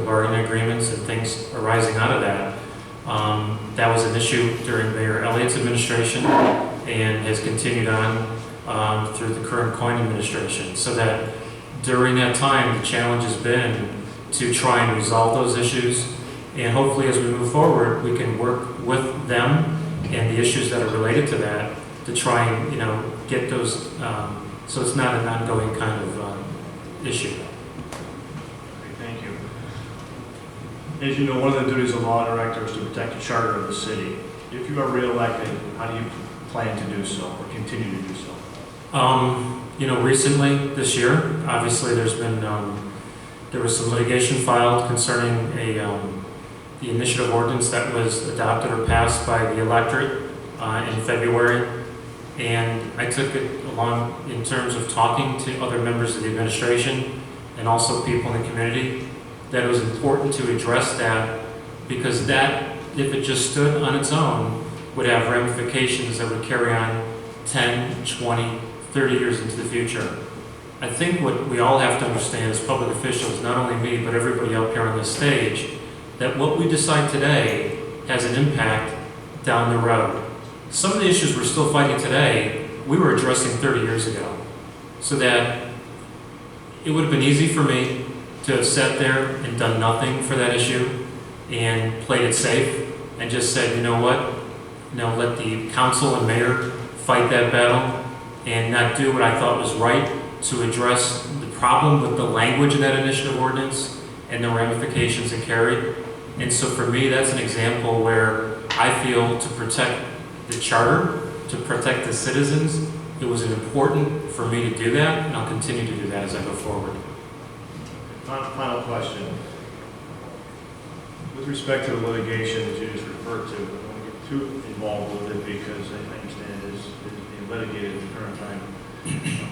bargaining agreements and things arising out of that. That was an issue during Mayor Elliott's administration and has continued on through the current Coyne administration. So that during that time, the challenge has been to try and resolve those issues. And hopefully as we move forward, we can work with them and the issues that are related to that to try and, get those, so it's not an ongoing kind of issue. Okay, thank you. As you know, one of the duties of law director is to protect the charter of the city. If you are reelected, how do you plan to do so or continue to do so? Recently this year, obviously there was some litigation filed concerning the initiative ordinance that was adopted or passed by the electorate in February. And I took it along in terms of talking to other members of the administration and also people in the community that it was important to address that, because that, if it just stood on its own, would have ramifications that would carry on 10, 20, 30 years into the future. I think what we all have to understand as public officials, not only me, but everybody up here on this stage, that what we decide today has an impact down the road. Some of the issues we're still fighting today, we were addressing 30 years ago. So that it would have been easy for me to have sat there and done nothing for that issue and played it safe and just said, you know what, let the council and mayor fight that battle and not do what I thought was right to address the problem with the language of that initiative ordinance and the ramifications it carried. And so for me, that's an example where I feel to protect the charter, to protect the citizens, it was important for me to do that, and I'll continue to do that as I go forward. Final question. With respect to the litigation that you just referred to, I don't want to get too involved with it because I understand it is being litigated at the current time.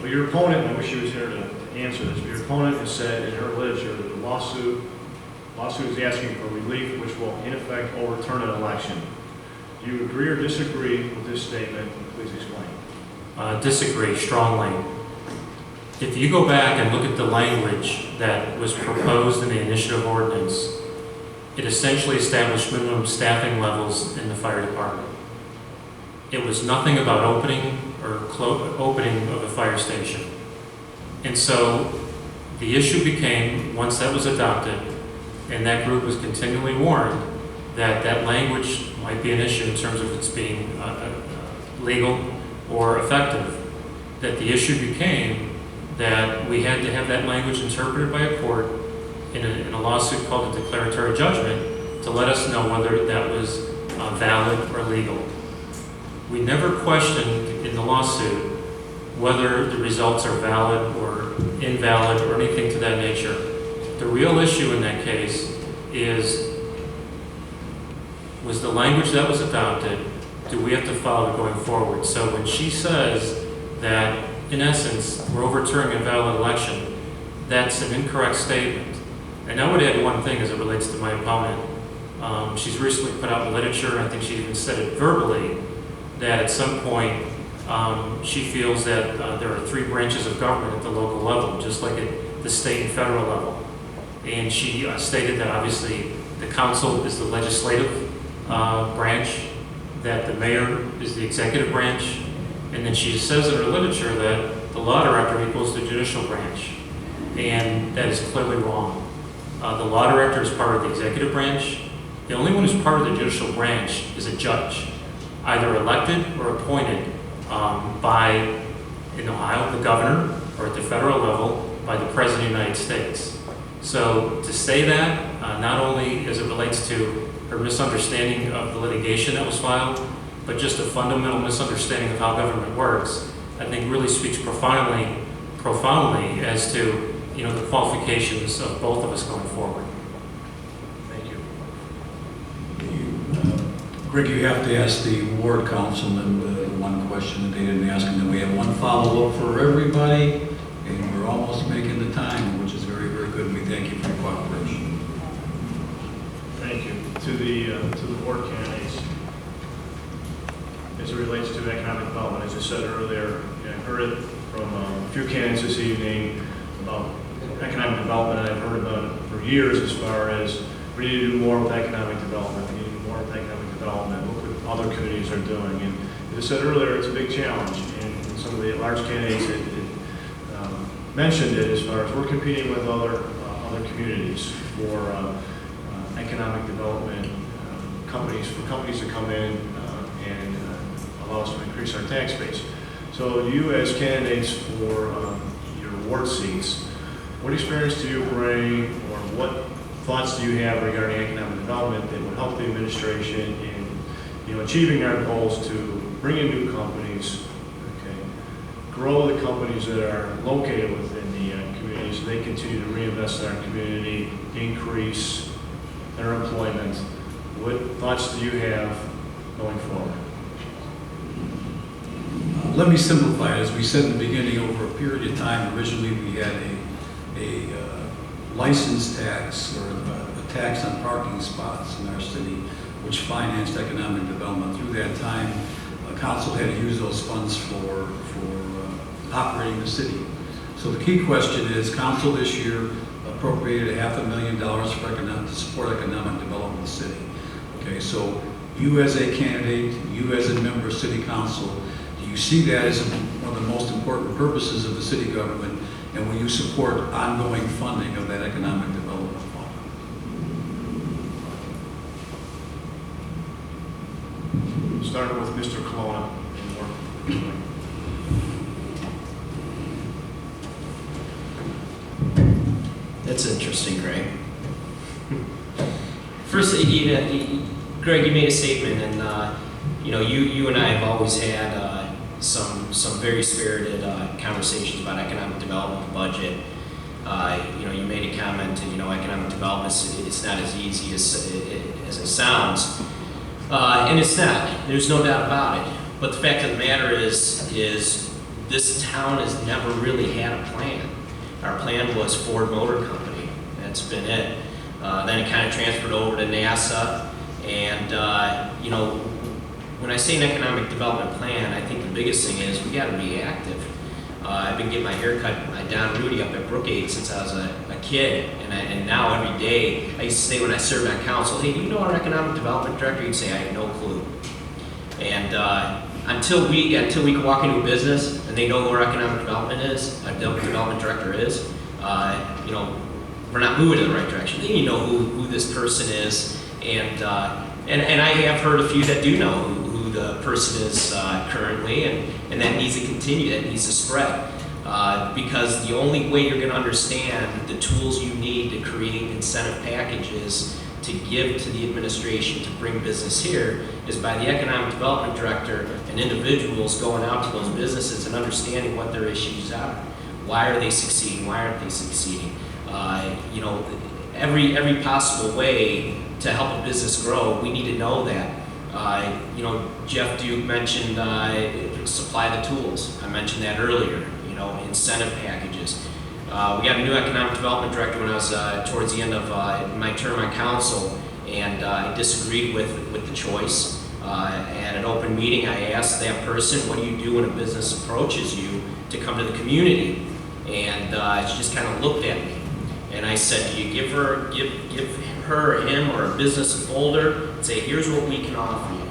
But your opponent, and I wish she was here to answer this, but your opponent has said in her literature that the lawsuit is asking for relief which will in effect overturn an election. Do you agree or disagree with this statement? Please explain. Disagree strongly. If you go back and look at the language that was proposed in the initiative ordinance, it essentially established minimum staffing levels in the fire department. It was nothing about opening of a fire station. And so the issue became, once that was adopted, and that group was continually warned that that language might be an issue in terms of its being legal or effective, that the issue became that we had to have that language interpreted by a court in a lawsuit called a declaratory judgment to let us know whether that was valid or legal. We never questioned in the lawsuit whether the results are valid or invalid or anything to that nature. The real issue in that case was the language that was adopted, do we have to follow it going forward? So when she says that, in essence, we're overturning a valid election, that's an incorrect statement. And I would add one thing as it relates to my opponent. She's recently put out literature, and I think she even said it verbally, that at some point she feels that there are three branches of government at the local level, just like at the state and federal level. And she stated that obviously the council is the legislative branch, that the mayor is the executive branch, and then she says in her literature that the law director equals the judicial branch, and that is clearly wrong. The law director is part of the executive branch. The only one who's part of the judicial branch is a judge, either elected or appointed by, in Ohio, the governor, or at the federal level, by the President of the United States. So to say that, not only as it relates to her misunderstanding of the litigation that was filed, but just a fundamental misunderstanding of how government works, I think really speaks profoundly as to the qualifications of both of us going forward. Thank you. Greg, you have to ask the ward councilman the one question that they didn't ask, and then we have one follow-up for everybody, and we're almost making the time, which is very, very good. We thank you for your cooperation. Thank you. To the board candidates, as it relates to economic development, as I said earlier, I heard it from a few candidates this evening about economic development, and I've heard about for years as far as we need to do more with economic development. We need to do more with economic development. Look what other communities are doing. And as I said earlier, it's a big challenge. And some of the large candidates mentioned it as far as we're competing with other communities for economic development companies, for companies to come in and allow us to increase our tax base. So you as candidates for your ward seats, what experience do you bring, or what thoughts do you have regarding economic development that would help the administration in achieving our goals to bring in new companies, okay, grow the companies that are located within the community so they continue to reinvest in our community, increase their employment? What thoughts do you have going forward? Let me simplify it. As we said in the beginning, over a period of time, originally we had a license tax, or a tax on parking spots in our city, which financed economic development. Through that time, council had to use those funds for operating the city. So the key question is, council this year appropriated $500,000 to support economic development in the city. Okay, so you as a candidate, you as a member of city council, do you see that as one of the most important purposes of the city government, and will you support ongoing funding of that economic development fund? Starting with Mr. Colonna. That's interesting, Greg. First, Greg, you made a statement, and you and I have always had some very spirited conversations about economic development, the budget. You made a comment, and economic development it's not as easy as it sounds, and it's not. There's no doubt about it. But the fact of the matter is this town has never really had a plan. Our plan was Ford Motor Company. That's been it. Then it kind of transferred over to NASA. And, when I say an economic development plan, I think the biggest thing is we got to be active. I've been getting my hair cut by Don Rudy up at Brook since I was a kid. And now every day, I used to say when I served on council, hey, do you know our economic development director? He'd say, I have no clue. And until we can walk into a business and they know who our economic development director is, we're not moving in the right direction. Then you know who this person is, and I have heard a few that do know who the person is currently, and that needs to continue. That needs to spread, because the only way you're going to understand the tools you need to create incentive packages to give to the administration to bring business here is by the economic development director and individuals going out to those businesses and understanding what their issues are. Why are they succeeding? Why aren't they succeeding? Every possible way to help a business grow, we need to know that. Jeff Duke mentioned supply the tools. I mentioned that earlier. Incentive packages. We got a new economic development director when I was towards the end of my term on council, and I disagreed with the choice. At an open meeting, I asked that person, what do you do when a business approaches you to come to the community? And she just kind of looked at me. And I said, do you give her or him or a business a folder and say, here's what we can offer you.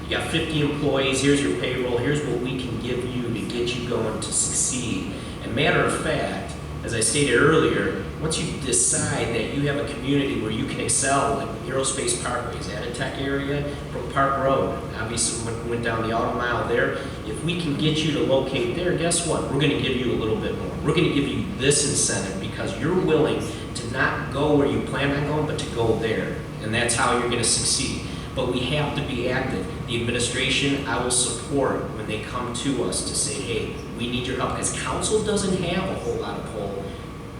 You got 50 employees, here's your payroll, here's what we can give you to get you going to succeed. And matter of fact, as I stated earlier, once you decide that you have a community where you can excel, like Aerospace Parkway, is that a tech area? Brook Park Road, obviously went down the auto mile there. If we can get you to locate there, guess what? We're going to give you a little bit more. We're going to give you this incentive because you're willing to not go where you plan on going, but to go there. And that's how you're going to succeed. But we have to be active. The administration, I will support when they come to us to say, hey, we need your help. Because council doesn't have a whole lot of pull,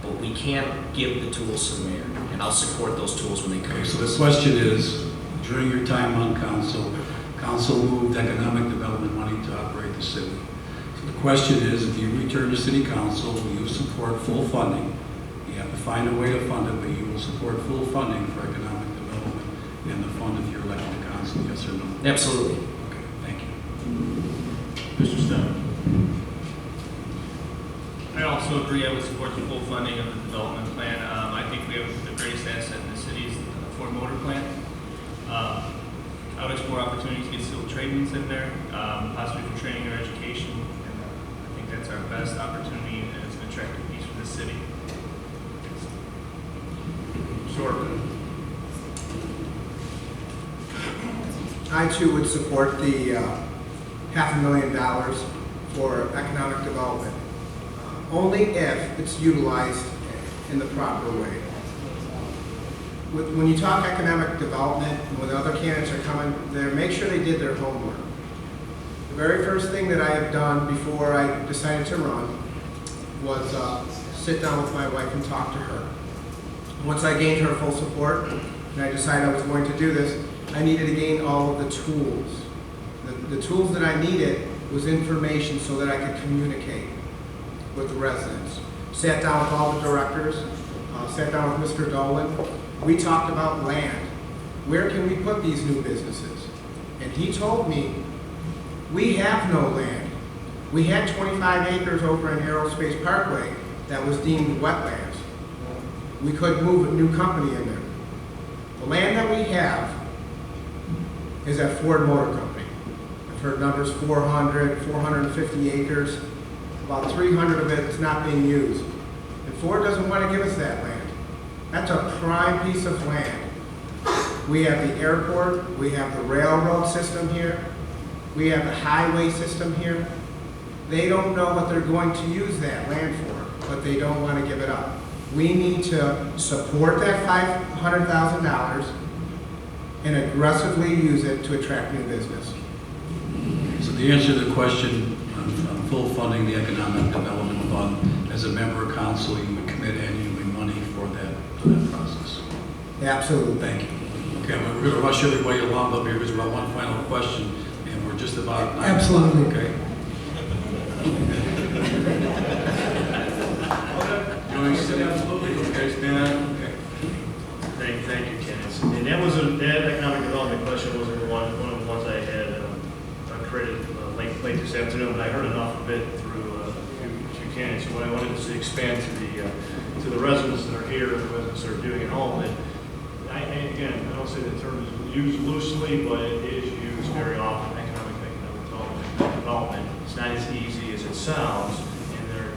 but we can give the tools to the mayor. And I'll support those tools when they come. Okay, so the question is, during your time on council, council moved economic development money to operate the city. So the question is, if you return to city council, will you support full funding? You have to find a way to fund it, but you will support full funding for economic development in the fund if you're elected to council, yes or no? Absolutely. Okay, thank you. Mr. Stone. I also also agree I would support the full funding of the development plan. I think we have the greatest asset in the city's Ford Motor Plant. I would explore opportunities to get skilled tradesmen in there, possibly for training or education. And I think that's our best opportunity, and it's an attractive piece for the city. Sure. I too would support the $500,000 for economic development, only if it's utilized in the proper way. When you talk economic development, when the other candidates are coming there, make sure they did their homework. The very first thing that I have done before I decided to run was sit down with my wife and talk to her. Once I gained her full support and I decided I was going to do this, I needed to gain all of the tools. The tools that I needed was information so that I could communicate with the residents. Sat down with all the directors, sat down with Mr. Dolan. We talked about land. Where can we put these new businesses? And he told me, we have no land. We had 25 acres over in Aerospace Parkway that was deemed wetlands. We could move a new company in there. The land that we have is at Ford Motor Company. I've heard numbers 400, 450 acres. About 300 of it is not being used. And Ford doesn't want to give us that land. That's a prime piece of land. We have the airport, we have the railroad system here, we have the highway system here. They don't know what they're going to use that land for, but they don't want to give it up. We need to support that $500,000 and aggressively use it to attract new business. So the answer to the question on full funding the Economic Development Fund, as a member of council, you would commit annually money for that process? Absolutely. Thank you. Okay, we're going to rush everybody along up here because we've got one final question, and we're just about 9 Absolutely. o'clock, okay? Absolutely. Okay, stand. Okay. Thank you, Kenneth. And that economic development question wasn't one of the ones I had created late this afternoon, but I heard enough of it through a few candidates. So what I wanted to expand to the residents that are here and the residents that are viewing at home. And again, I don't say the term is used loosely, but it is used very often. Economic development. It's not as easy as it sounds, and there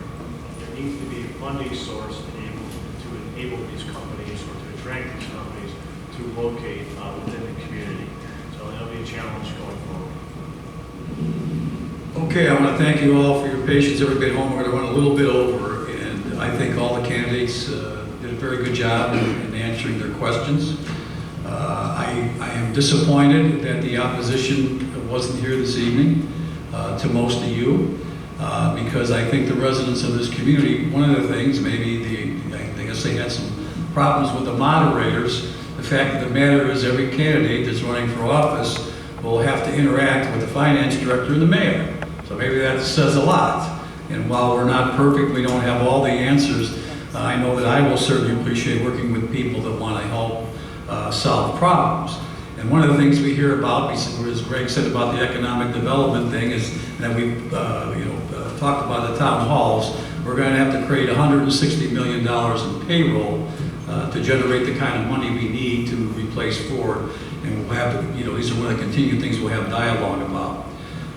needs to be a funding source to enable these companies or to attract these companies to locate within the community. So that'll be a challenge going forward. Okay, I want to thank you all for your patience. Everybody at home, we're going to run a little bit over, and I think all the candidates did a very good job in answering their questions. I am disappointed that the opposition wasn't here this evening to most of you, because I think the residents of this community, one of the things, maybe I guess they had some problems with the moderators. The fact of the matter is every candidate that's running for office will have to interact with the finance director and the mayor. So maybe that says a lot. And while we're not perfect, we don't have all the answers, I know that I will certainly appreciate working with people that want to help solve problems. And one of the things we hear about, as Greg said about the economic development thing, is that we've talked about the town halls. We're going to have to create $160 million in payroll to generate the kind of money we need to replace Ford. And we'll have to, these are one of the continued things we'll have dialogue about.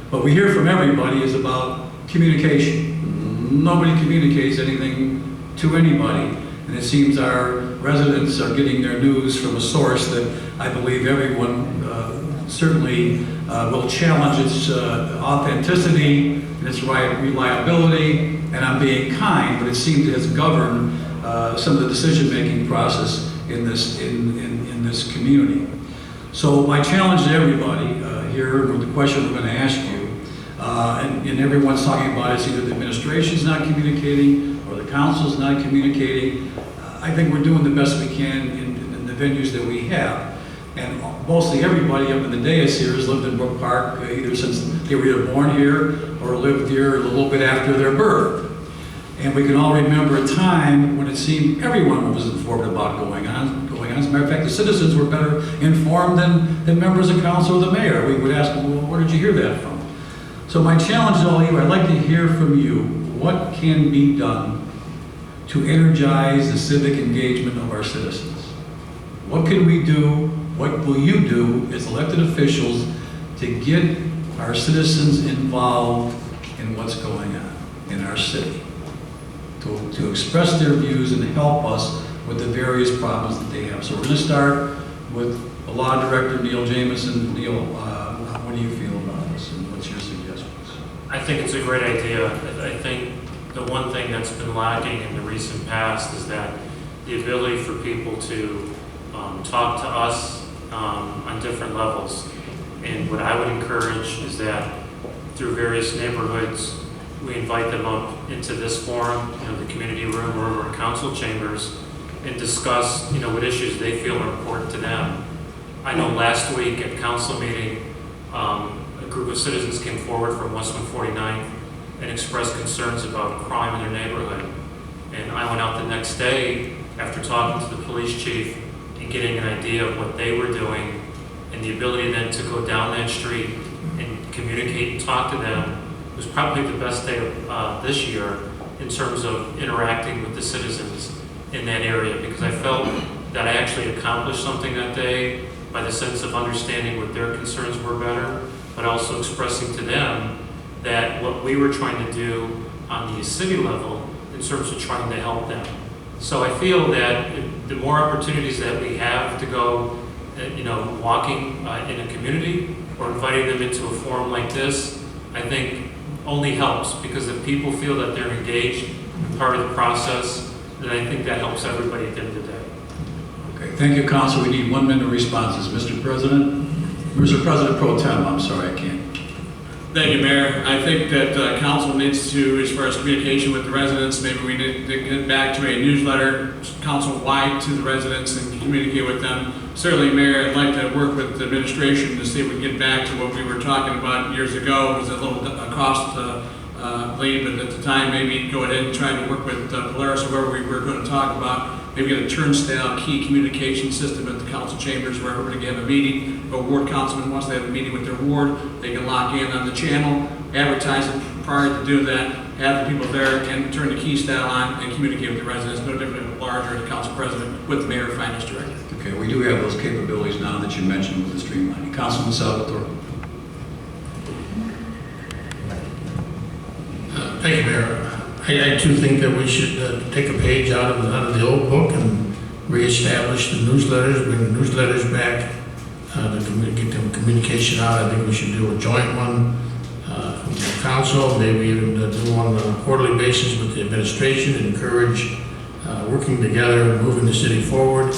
What we hear from everybody is about communication. Nobody communicates anything to anybody. And it seems our residents are getting their news from a source that I believe everyone certainly will challenge its authenticity and its reliability. And I'm being kind, but it seems it has governed some of the decision-making process in this community. So my challenge to everybody here, with the question we're going to ask you, and everyone's talking about is either the administration's not communicating or the council's not communicating. I think we're doing the best we can in the venues that we have. And mostly everybody up in the dais here has lived in Brook Park either since they were either born here or lived here a little bit after their birth. And we can all remember a time when it seemed everyone was informed about going on. As a matter of fact, the citizens were better informed than members of council or the mayor. We would ask them, well, where did you hear that from? So my challenge to all of you, I'd like to hear from you, what can be done to energize the civic engagement of our citizens. What can we do, what will you do as elected officials to get our citizens involved in what's going on in our city? To express their views and help us with the various problems that they have. So we're going to start with the Law Director, Neil Jamison. Neil, what do you feel about this, and what's your suggestions? I think it's a great idea. I think the one thing that's been lacking in the recent past is that the ability for people to talk to us on different levels. And what I would encourage is that through various neighborhoods, we invite them up into this forum, the community room or over in council chambers, and discuss, what issues they feel are important to them. I know last week at council meeting, a group of citizens came forward from West 149th and expressed concerns about crime in their neighborhood. And I went out the next day after talking to the police chief and getting an idea of what they were doing, and the ability then to go down that street and communicate and talk to them was probably the best day of this year in terms of interacting with the citizens in that area, because I felt that I actually accomplished something that day by the sense of understanding what their concerns were better, but also expressing to them that what we were trying to do on the city level in terms of trying to help them. So I feel that the more opportunities that we have to go, walking in a community or inviting them into a forum like this, I think only helps, because if people feel that they're engaged, part of the process, then I think that helps everybody at the end of the day. Okay, thank you, Council. We need 1 minute responses. Mr. President? Mr. President Pro Tem, I'm sorry, I can't. Thank you, Mayor. I think that council needs to, as far as communication with the residents, maybe we need to get back to a newsletter council-wide to the residents and communicate with them. Certainly, Mayor, I'd like to work with the administration to see if we can get back to what we were talking about years ago. It was a little cost lead, but at the time, maybe go ahead and try to work with Polaris or whoever we were going to talk about. Maybe get a turnstile key communication system at the council chambers where everybody can have a meeting. A ward councilman, once they have a meeting with their ward, they can lock in on the channel, advertise it prior to do that, have the people there and turn the key style on and communicate with the residents, no different than a larger council president with the mayor or finance director. Okay, we do have those capabilities now that you mentioned with the streamlining. Councilman Salvatore. Thank you, Mayor. I too think that we should take a page out of the old book and reestablish the newsletters, bring the newsletters back, to get them communication out. I think we should do a joint one from the council, maybe even do one on a quarterly basis with the administration, and encourage working together and moving the city forward.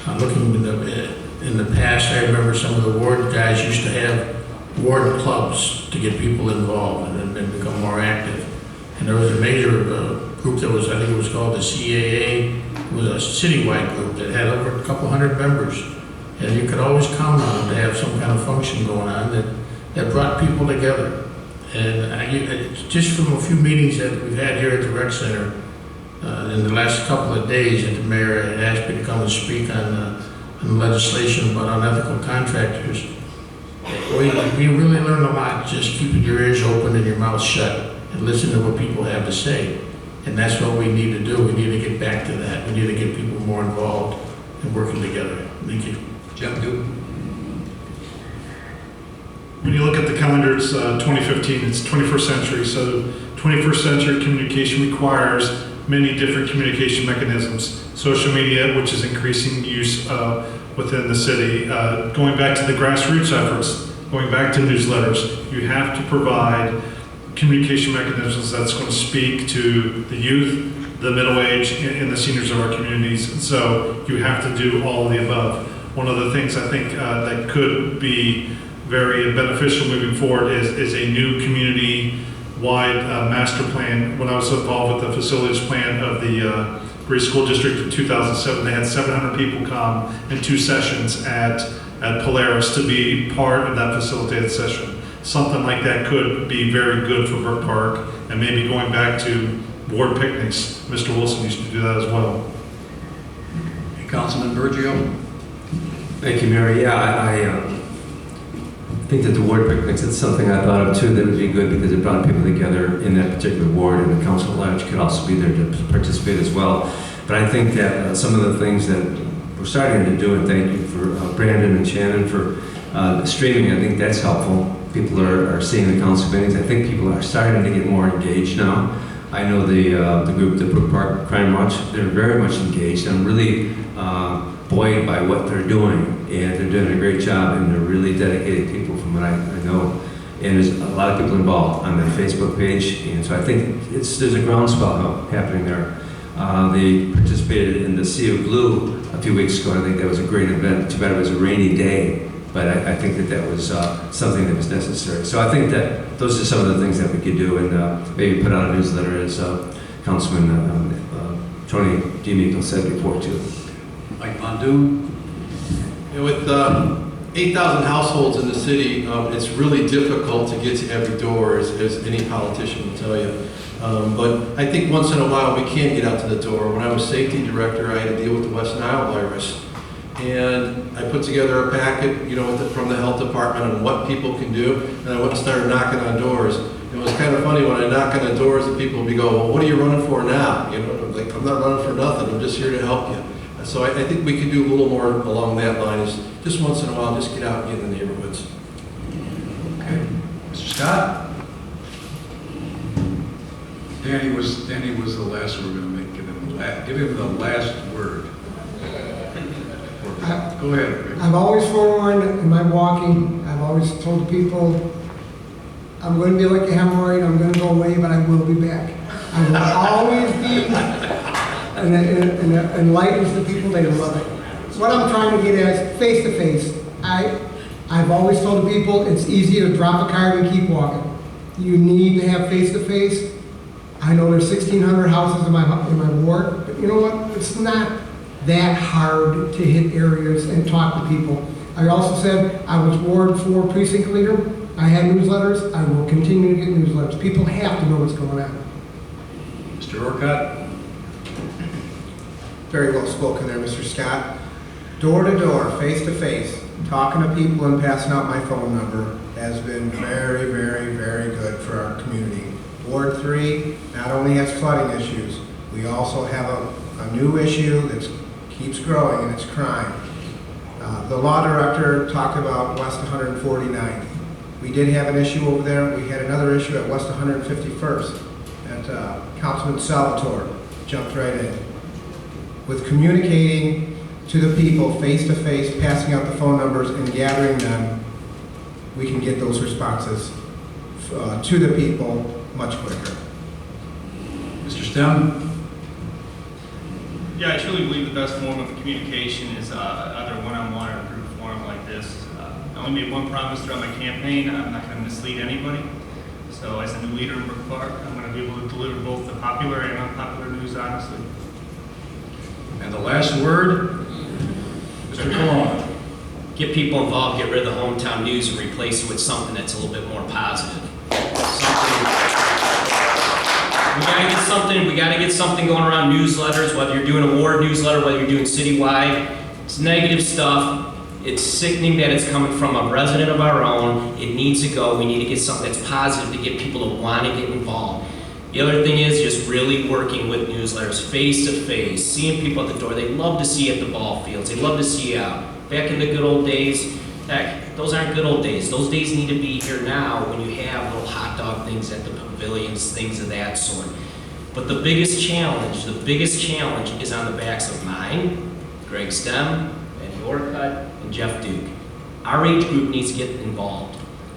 Looking in the past, I remember some of the ward guys used to have ward clubs to get people involved and become more active. And there was a major group that was, I think it was called the CAA. It was a citywide group that had over a couple hundred members. And you could always count on them to have some kind of function going on that brought people together. And just from a few meetings that we've had here at the rec center in the last couple of days, that the mayor had asked me to come and speak on legislation about unethical contractors. We really learned a lot just keeping your ears open and your mouth shut and listen to what people have to say. And that's what we need to do. We need to get back to that. We need to get people more involved and working together. Thank you. Jeff Duke. When you look at the calendar, it's 2015, it's 21st century. So 21st century communication requires many different communication mechanisms. Social media, which is increasing use within the city, going back to the grassroots efforts, going back to newsletters, you have to provide communication mechanisms that's going to speak to the youth, the middle age, and the seniors of our communities. And so you have to do all of the above. One of the things I think that could be very beneficial moving forward is a new community-wide master plan. When I was involved with the facilities plan of the Great School District in 2007, they had 700 people come in 2 sessions at Polaris to be part of that facilitated session. Something like that could be very good for Brook Park, and maybe going back to ward picnics. Mr. Wilson used to do that as well. Hey, Councilman Bergio. Thank you, Mary. Yeah, I think that the ward picnics, it's something I thought of too, that would be good because it brought people together in that particular ward, and the council at large could also be there to participate as well. But I think that some of the things that we're starting to do, and thank you for Brandon and Shannon for streaming, I think that's helpful. People are seeing the council meetings. I think people are starting to get more engaged now. I know the group, the Brook Park Crime Watch, they're very much engaged. I'm really buoyed by what they're doing, and they're doing a great job, and they're really dedicated people from what I know. And there's a lot of people involved on their Facebook page, and so I think there's a groundswell happening there. They participated in the Sea of Blue a few weeks ago, and I think that was a great event. Too bad it was a rainy day, but I think that was something that was necessary. So I think that those are some of the things that we could do, and maybe put out a newsletter, as Councilman Tony DiMico said before too. Mike Mondoon? With 8,000 households in the city, it's really difficult to get to every door, as any politician will tell you. But I think once in a while we can get out to the door. When I was safety director, I had to deal with the West Nile virus. And I put together a packet, from the health department on what people can do. And I went and started knocking on doors. It was kind of funny when I knock on the doors and people would be going, well, what are you running for now? Like, I'm not running for nothing. I'm just here to help you. So I think we could do a little more along that line, is just once in a while, just get out and get in the neighborhoods. Okay. Mr. Scott? Danny was the last word we're going to make. Give him the last word. Go ahead, Rick. I've always forewarned in my walking, I've always told people, I'm going to be like a hemorrhoid, I'm going to go away, but I will be back. I will always be, and it enlightens the people, they love it. What I'm trying to get at is face-to-face. I've always told the people, it's easy to drop a card and keep walking. You need to have face-to-face. I know there's 1,600 houses in my ward, but you know what? It's not that hard to hit areas and talk to people. I also said I was Ward 4 precinct leader. I had newsletters. I will continue to get newsletters. People have to know what's going on. Mr. Orcutt? Very well spoken there, Mr. Scott. Door to door, face to face, talking to people and passing out my phone number has been very, very, very good for our community. Ward 3 not only has flooding issues, we also have a new issue that keeps growing, and it's crime. The law director talked about West 149th. We did have an issue over there. We had another issue at West 151st. And Councilman Salvatore jumped right in. With communicating to the people face to face, passing out the phone numbers and gathering them, we can get those responses to the people much quicker. Mr. Stem? Yeah, I truly believe the best form of communication is either one-on-one or a group forum like this. I only made one promise throughout my campaign: I'm not going to mislead anybody. So as a new leader in Brook Park, I'm going to be able to deliver both the popular and unpopular news honestly. And the last word, Mr. Colon. Get people involved, get rid of the hometown news, and replace it with something that's a little bit more positive. We gotta get something going around newsletters, whether you're doing a ward newsletter, whether you're doing citywide. It's negative stuff. It's sickening that it's coming from a resident of our own. It needs to go. We need to get something that's positive to get people to want to get involved. The other thing is just really working with newsletters face to face, seeing people at the door. They love to see you at the ball fields. They love to see you out. Back in the good old days, heck, those aren't good old days. Those days need to be here now when you have little hot dog things at the pavilions, things of that sort. But the biggest challenge is on the backs of mine, Greg Stem, Eddie Orcutt, and Jeff Duke. Our age group needs to get involved.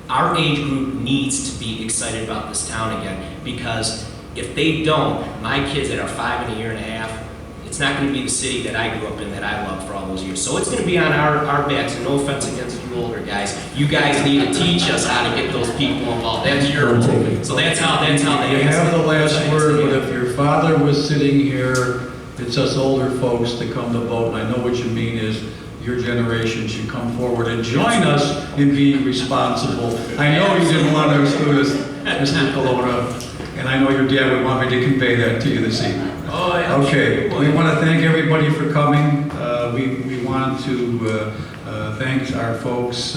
Our age group needs to be excited about this town again, because if they don't, my kids that are 5 and a year and a half, it's not going to be the city that I grew up in that I loved for all those years. So it's going to be on our backs, and no offense against you older guys. You guys need to teach us how to get those people involved. That's your role. So that's how they You have the last word, but if your father was sitting here, it's us older folks to come to vote, and I know what you mean is your generation should come forward and join us in being responsible. I know you didn't want to exclude us, Mr. Colonna, and I know your dad would want me to convey that to you this evening. Oh, yeah. Okay, we want to thank everybody for coming. We want to thank our folks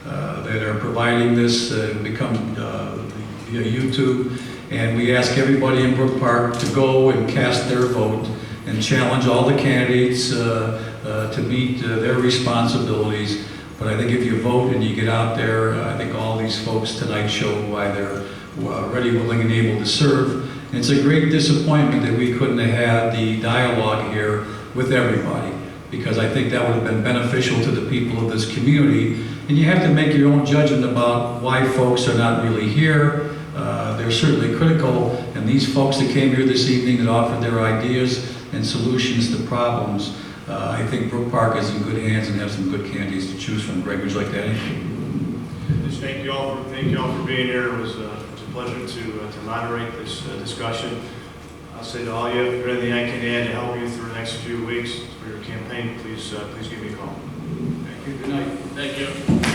that are providing this, become via YouTube. And we ask everybody in Brook Park to go and cast their vote and challenge all the candidates to meet their responsibilities. But I think if you vote and you get out there, I think all these folks tonight show why they're ready, willing, and able to serve. And it's a great disappointment that we couldn't have had the dialogue here with everybody, because I think that would have been beneficial to the people of this community. And you have to make your own judgment about why folks are not really here. They're certainly critical, and these folks that came here this evening that offered their ideas and solutions to problems, I think Brook Park is in good hands and have some good candidates to choose from. Greg, would you like to add anything? Just thank you all for being here. It was a pleasure to moderate this discussion. I'll say to all of you, if there's anything I can add to help you through the next few weeks for your campaign, please give me a call. Thank you. Good night. Thank you.